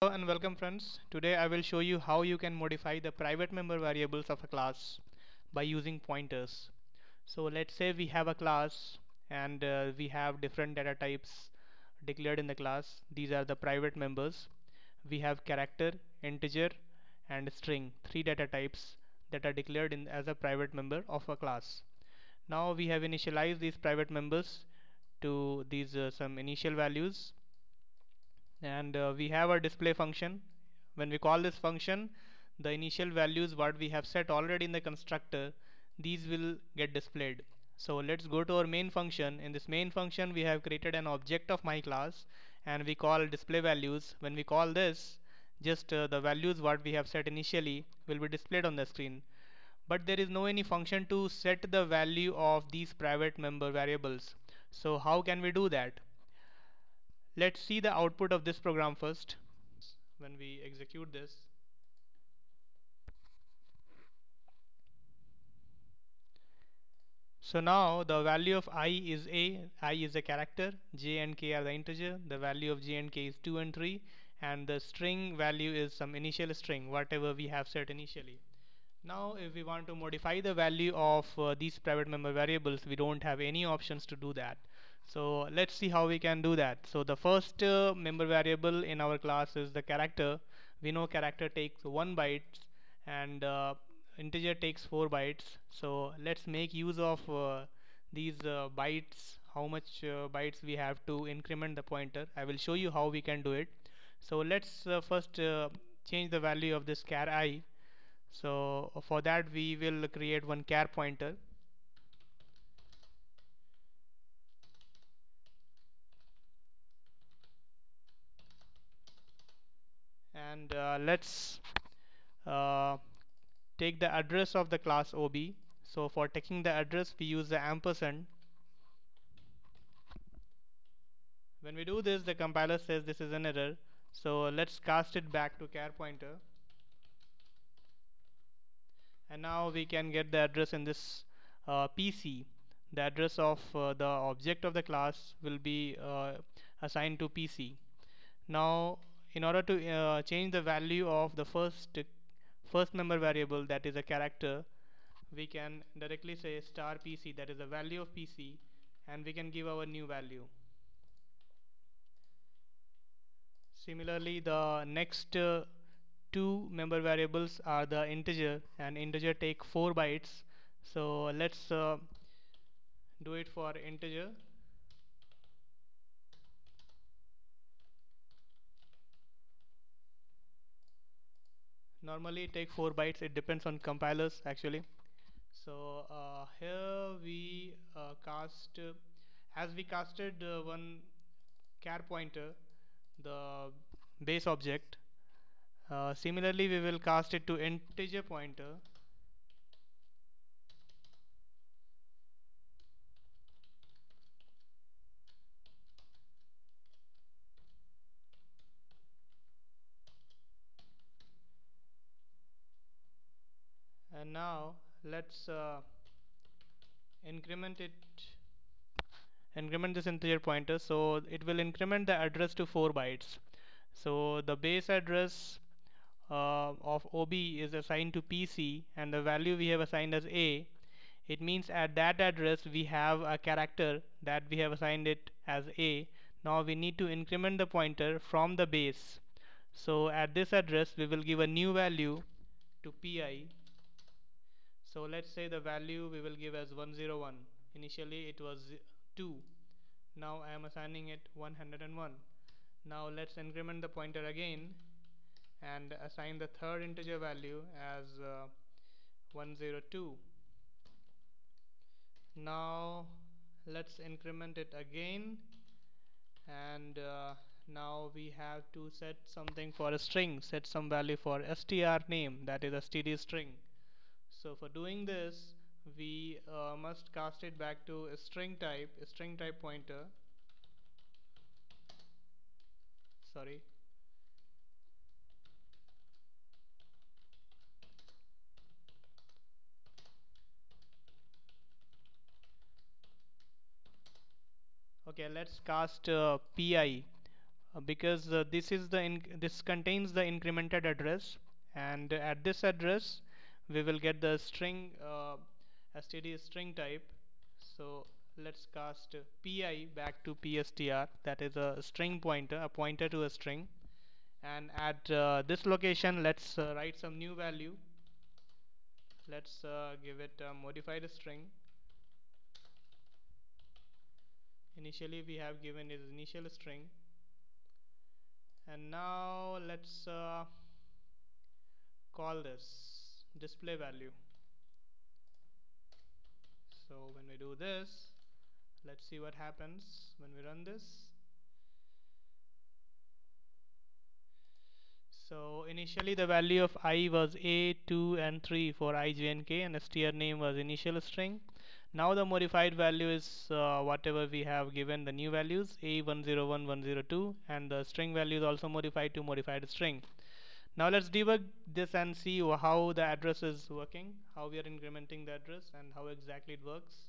Hello and welcome friends. Today I will show you how you can modify the private member variables of a class by using pointers. So let's say we have a class and we have different data types declared in the class. These are the private members. We have character, integer and string, three data types that are declared in as a private member of a class. Now we have initialized these private members to these some initial values, and we have a display function. When we call this function, the initial values what we have set already in the constructor, these will get displayed. So let's go to our main function. In this main function we have created an object of my class and we call display values. When we call this, just the values what we have set initially will be displayed on the screen, but there is no any function to set the value of these private member variables. So how can we do that? Let's see the output of this program first. When we execute this, so now the value of I is I is a character, j and k are the integer, the value of j and k is 2 and 3, and the string value is some initial string whatever we have set initially. Now if we want to modify the value of these private member variables, we don't have any options to do that. So let's see how we can do that. So the first member variable in our class is the character. We know character takes 1 byte and integer takes 4 bytes. So let's make use of these bytes, how much bytes we have to increment the pointer. I will show you how we can do it. So let's first change the value of this char I. So for that we will create one char pointer, and let's uh, take the address of the class OB. So for taking the address we use the ampersand. When we do this, the compiler says this is an error. So let's cast it back to char pointer, and now we can get the address in this PC. The address of the object of the class will be assigned to PC. Now in order to change the value of the first member variable, that is a character, we can directly say star PC, that is the value of PC, and we can give our new value. Similarly, the next two member variables are the integer, and integer take 4 bytes. So let's do it for integer. Normally it take 4 bytes, it depends on compilers actually. So here we cast as we casted one char pointer, the base object. Similarly we will cast it to integer pointer, and now let's increment it increment this integer pointer, so it will increment the address to 4 bytes. So the base address of OB is assigned to PC, and the value we have assigned as A. It means at that address we have a character that we have assigned it as A. Now we need to increment the pointer from the base. So at this address we will give a new value to PI. So let's say the value we will give as 101. Initially it was 2. Now I am assigning it 101. Now let's increment the pointer again and assign the third integer value as 102. Now let's increment it again, and now we have to set something for a string, set some value for str name, that is a std string. So for doing this we must cast it back to a string type pointer. Sorry. Okay, let's cast pi because this contains the incremented address, and at this address we will get the string std string type. So let's cast pi back to pstr, that is a string pointer, a pointer to a string. And at this location, let's write some new value. Let's give it a modified string. Initially we have given is initial string, and now let's call this display value. So when we do this, let's see what happens when we run this. So initially the value of I was a, 2 and 3 for I, j and k, and str name was initial string. Now the modified value is whatever we have given the new values, a101, 102, and the string value is also modified to modified string. Now let's debug this and see how the address is working, how we are incrementing the address and how exactly it works.